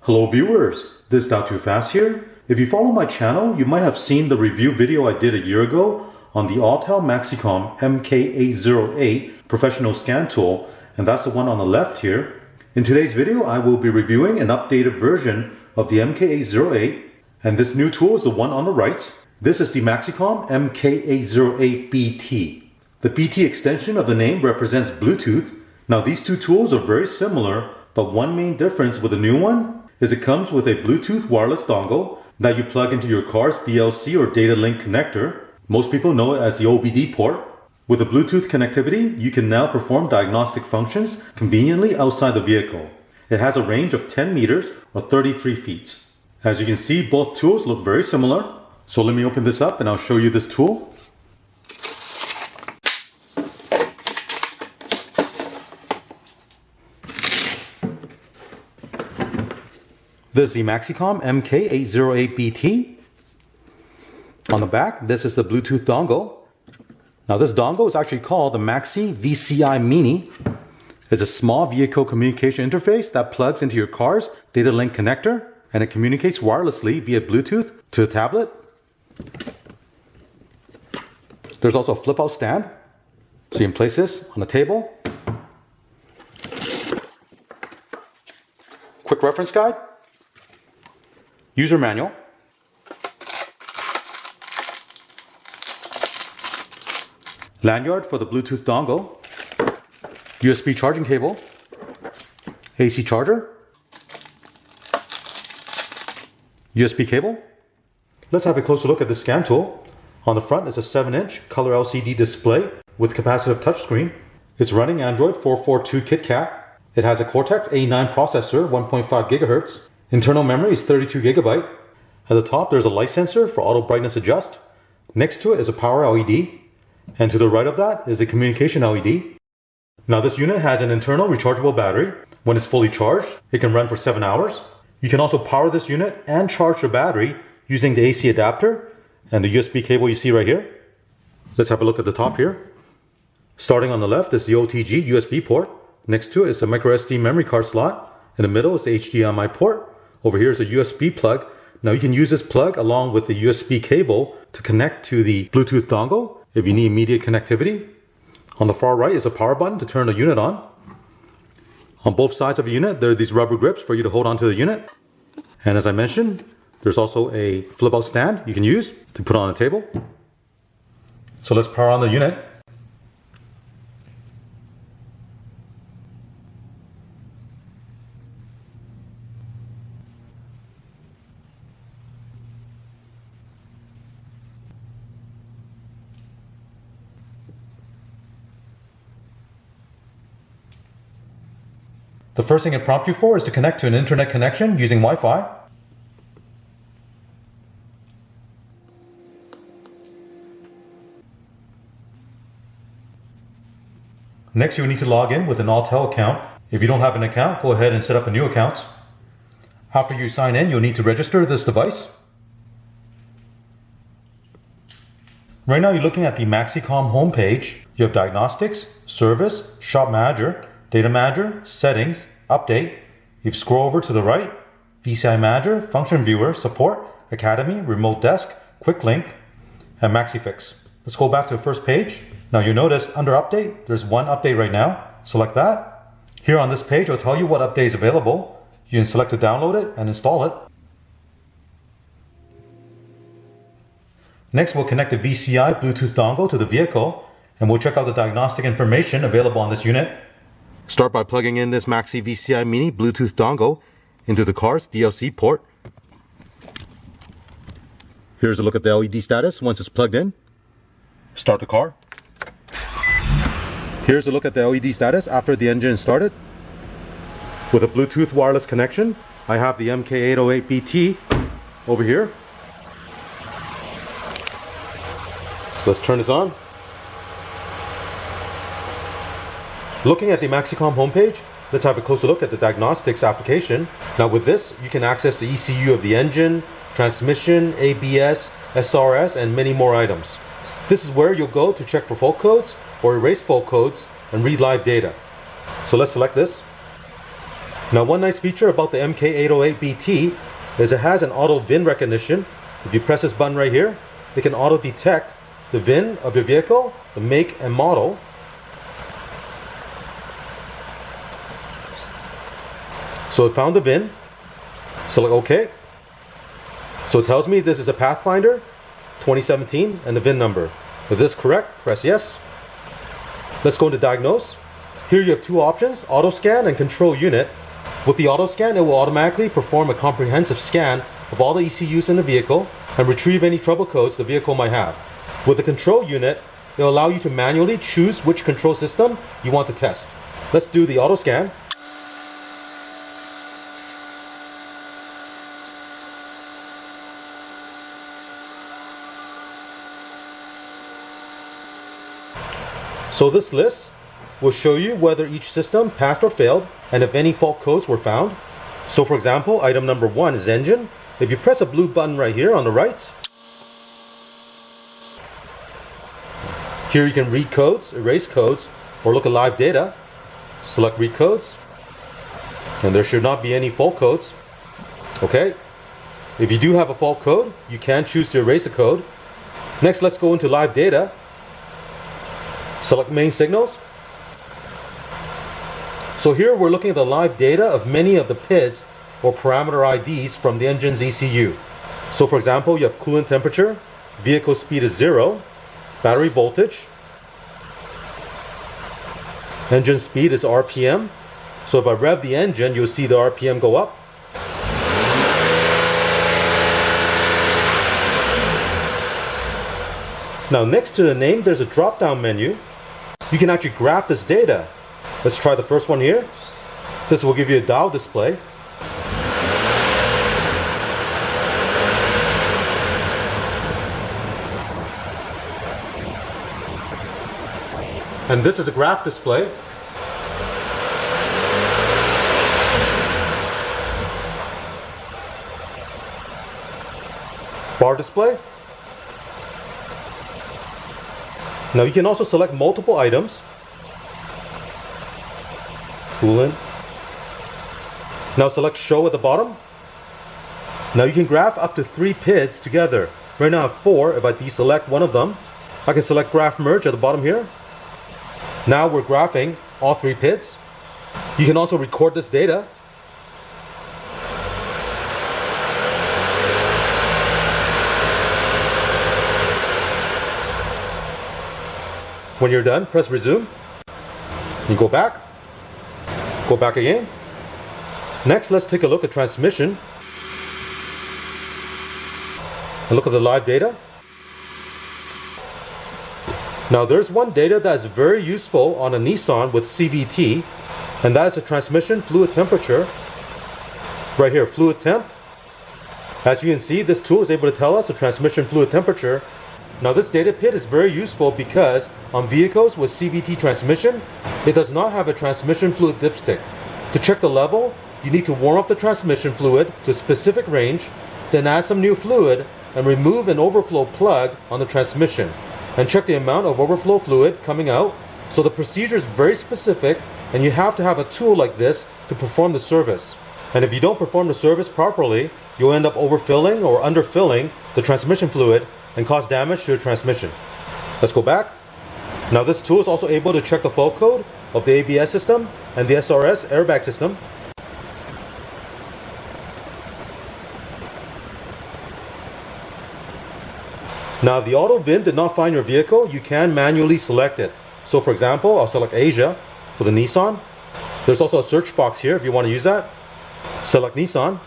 Hello viewers, this is Not Too Fast here. If you follow my channel, you might have seen the review video I did a year ago on the Autel MaxiCOM MK808 professional scan tool, and that's the one on the left here. In today's video, I will be reviewing an updated version of the MK808, and this new tool is the one on the right. This is the MaxiCOM MK808BT. The BT extension of the name represents Bluetooth. Now these two tools are very similar, but one main difference with the new one is it comes with a Bluetooth wireless dongle that you plug into your car's DLC or data link connector. Most people know it as the OBD port. With the Bluetooth connectivity, you can now perform diagnostic functions conveniently outside the vehicle. It has a range of 10 meters or 33 feet. As you can see, both tools look very similar. So let me open this up and I'll show you this tool. This is the MaxiCOM MK808BT. On the back, this is the Bluetooth dongle. Now this dongle is actually called the Maxi VCI Mini. It's a small vehicle communication interface that plugs into your car's data link connector, and it communicates wirelessly via Bluetooth to a tablet. There's also a flip out stand, so you can place this on a table. Quick reference guide. User manual, lanyard for the Bluetooth dongle, USB charging cable, AC charger, USB cable. Let's have a closer look at this scan tool. On the front is a 7-inch color LCD display with capacitive touchscreen. It's running Android 442 KitKat. It has a Cortex A9 processor, 1.5 GHz. Internal memory is 32 GB. At the top, there's a light sensor for auto brightness adjust. Next to it is a power LED. And to the right of that is a communication LED. Now this unit has an internal rechargeable battery. When it's fully charged, it can run for 7 hours. You can also power this unit and charge the battery using the AC adapter and the USB cable you see right here. Let's have a look at the top here. Starting on the left is the OTG USB port. Next to it is a microSD memory card slot. In the middle is the HDMI port. Over here is a USB plug. Now you can use this plug along with the USB cable to connect to the Bluetooth dongle if you need immediate connectivity. On the far right is a power button to turn the unit on. On both sides of the unit, there are these rubber grips for you to hold onto the unit. And as I mentioned, there's also a flip out stand you can use to put on a table. So let's power on the unit. The first thing it prompts you for is to connect to an internet connection using Wi-Fi. Next, you will need to log in with an Autel account. If you don't have an account, go ahead and set up a new account. After you sign in, you'll need to register this device. Right now, you're looking at the MaxiCOM homepage. You have Diagnostics, Service, Shop Manager, Data Manager, Settings, Update. You scroll over to the right, VCI Manager, Function Viewer, Support, Academy, Remote Desk, Quick Link, and MaxiFix. Let's go back to the first page. Now you notice under Update, there's one update right now. Select that. Here on this page, I'll tell you what update is available. You can select to download it and install it. Next, we'll connect the VCI Bluetooth dongle to the vehicle, and we'll check out the diagnostic information available on this unit. Start by plugging in this Maxi VCI Mini Bluetooth dongle into the car's DLC port. Here's a look at the LED status once it's plugged in. Start the car. Here's a look at the LED status after the engine is started. With a Bluetooth wireless connection, I have the MK808BT over here. So let's turn this on. Looking at the MaxiCOM homepage, let's have a closer look at the Diagnostics application. Now with this, you can access the ECU of the engine, transmission, ABS, SRS, and many more items. This is where you'll go to check for fault codes or erase fault codes and read live data. So let's select this. Now, one nice feature about the MK808BT is it has an auto VIN recognition. If you press this button right here, it can auto detect the VIN of your vehicle, the make and model. So it found the VIN, select OK. So it tells me this is a Pathfinder 2017 and the VIN number. If this is correct, press yes. Let's go into diagnose. Here you have two options, auto scan and control unit. With the auto scan, it will automatically perform a comprehensive scan of all the ECUs in the vehicle and retrieve any trouble codes the vehicle might have. With the control unit, it will allow you to manually choose which control system you want to test. Let's do the auto scan. So this list will show you whether each system passed or failed and if any fault codes were found. So for example, item number 1 is engine. If you press a blue button right here on the right, here you can read codes, erase codes, or look at live data. Select read codes, and there should not be any fault codes. Okay, if you do have a fault code, you can choose to erase the code. Next, let's go into live data. Select main signals. So here we're looking at the live data of many of the PIDs or parameter IDs from the engine's ECU. So for example, you have coolant temperature, vehicle speed is 0, battery voltage, engine speed is RPM. So if I rev the engine, you'll see the RPM go up. Now next to the name, there's a drop-down menu. You can actually graph this data. Let's try the first one here. This will give you a dial display. And this is a graph display. Bar display. Now you can also select multiple items. Coolant. Now select show at the bottom. Now you can graph up to 3 PIDs together. Right now I have 4. If I deselect one of them, I can select graph merge at the bottom here. Now we're graphing all 3 PIDs. You can also record this data. When you're done, press resume. You go back again. Next, let's take a look at transmission and look at the live data. Now there's one data that is very useful on a Nissan with CVT, and that is the transmission fluid temperature. Right here, fluid temp. As you can see, this tool is able to tell us the transmission fluid temperature. Now this data PID is very useful because on vehicles with CVT transmission, it does not have a transmission fluid dipstick. To check the level, you need to warm up the transmission fluid to a specific range, then add some new fluid and remove an overflow plug on the transmission and check the amount of overflow fluid coming out. So the procedure is very specific and you have to have a tool like this to perform the service. And if you don't perform the service properly, you'll end up overfilling or underfilling the transmission fluid and cause damage to your transmission. Let's go back. Now this tool is also able to check the fault code of the ABS system and the SRS airbag system. Now if the auto VIN did not find your vehicle, you can manually select it. So for example, I'll select Asia for the Nissan. There's also a search box here if you want to use that. Select Nissan.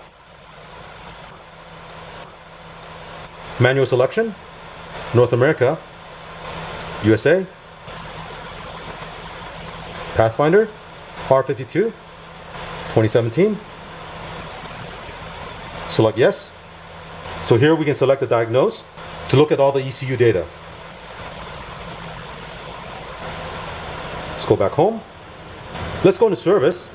Manual selection, North America, USA, Pathfinder, R52, 2017. Select yes. So here we can select the diagnose to look at all the ECU data. Let's go back home. Let's go into service.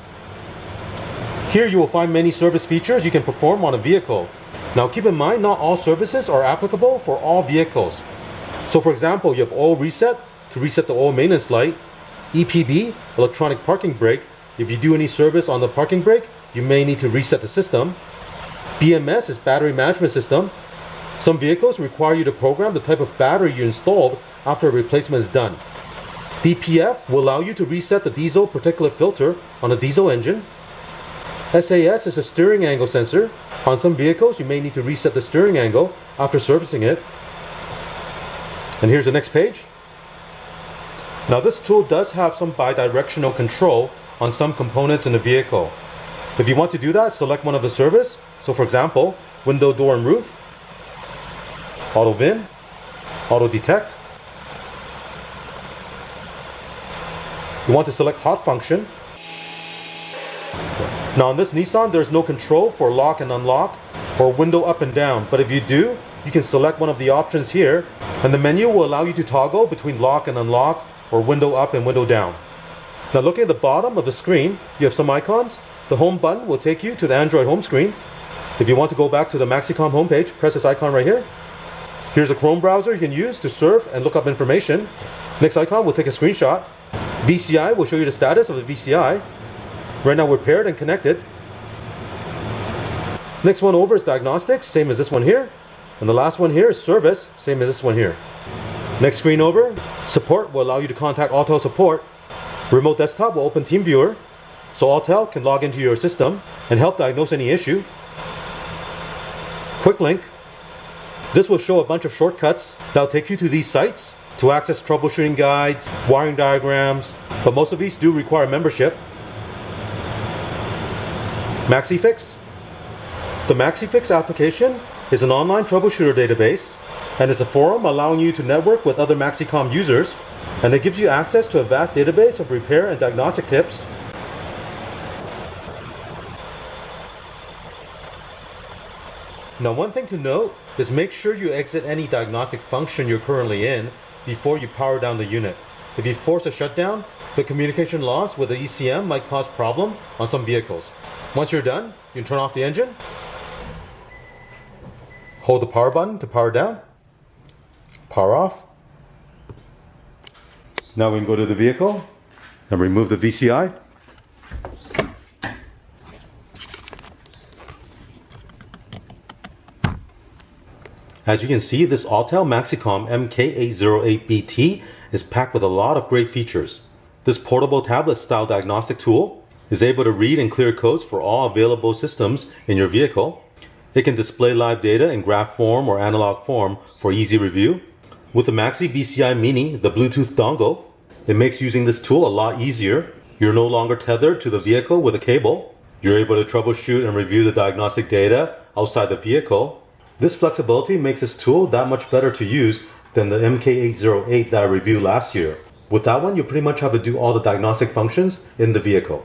Here you will find many service features you can perform on a vehicle. Now keep in mind, not all services are applicable for all vehicles. So for example, you have oil reset to reset the oil maintenance light, EPB, electronic parking brake. If you do any service on the parking brake, you may need to reset the system. BMS is battery management system. Some vehicles require you to program the type of battery you installed after a replacement is done. DPF will allow you to reset the diesel particulate filter on a diesel engine. SAS is a steering angle sensor. On some vehicles, you may need to reset the steering angle after servicing it. And here's the next page. Now this tool does have some bi-directional control on some components in the vehicle. If you want to do that, select one of the service. So for example, window, door, and roof, auto VIN, auto detect. You want to select hot function. Now on this Nissan, there's no control for lock and unlock or window up and down, but if you do, you can select one of the options here, and the menu will allow you to toggle between lock and unlock or window up and window down. Now looking at the bottom of the screen, you have some icons. The home button will take you to the Android home screen. If you want to go back to the MaxiCOM homepage, press this icon right here. Here's a Chrome browser you can use to surf and look up information. Next icon will take a screenshot. VCI will show you the status of the VCI. Right now we're paired and connected. Next one over is Diagnostics, same as this one here. And the last one here is Service, same as this one here. Next screen over, Support will allow you to contact Autel support. Remote Desktop will open TeamViewer, so Autel can log into your system and help diagnose any issue. Quick Link. This will show a bunch of shortcuts that will take you to these sites to access troubleshooting guides, wiring diagrams, but most of these do require membership. MaxiFix. The MaxiFix application is an online troubleshooter database and is a forum allowing you to network with other MaxiCOM users, and it gives you access to a vast database of repair and diagnostic tips. Now one thing to note is make sure you exit any diagnostic function you're currently in before you power down the unit. If you force a shutdown, the communication loss with the ECM might cause problem on some vehicles. Once you're done, you can turn off the engine. Hold the power button to power down. Power off. Now we can go to the vehicle and remove the VCI. As you can see, this Autel MaxiCOM MK808BT is packed with a lot of great features. This portable tablet style diagnostic tool is able to read and clear codes for all available systems in your vehicle. It can display live data in graph form or analog form for easy review. With the Maxi VCI Mini, the Bluetooth dongle, it makes using this tool a lot easier. You're no longer tethered to the vehicle with a cable. You're able to troubleshoot and review the diagnostic data outside the vehicle. This flexibility makes this tool that much better to use than the MK808 that I reviewed last year. With that one, you pretty much have to do all the diagnostic functions in the vehicle.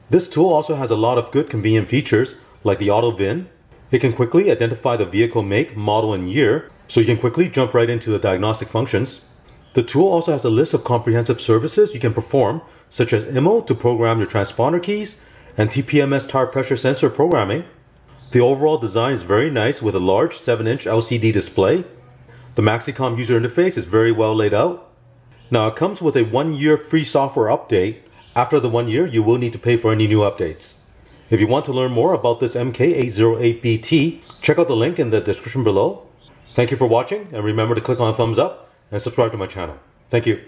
This tool also has a lot of good convenient features like the auto VIN. It can quickly identify the vehicle make, model, and year, so you can quickly jump right into the diagnostic functions. The tool also has a list of comprehensive services you can perform, such as IMO to program your transponder keys and TPMS tire pressure sensor programming. The overall design is very nice with a large 7-inch LCD display. The MaxiCOM user interface is very well laid out. Now it comes with a 1-year free software update. After the 1 year, you will need to pay for any new updates. If you want to learn more about this MK808BT, check out the link in the description below. Thank you for watching, and remember to click on the thumbs up and subscribe to my channel. Thank you.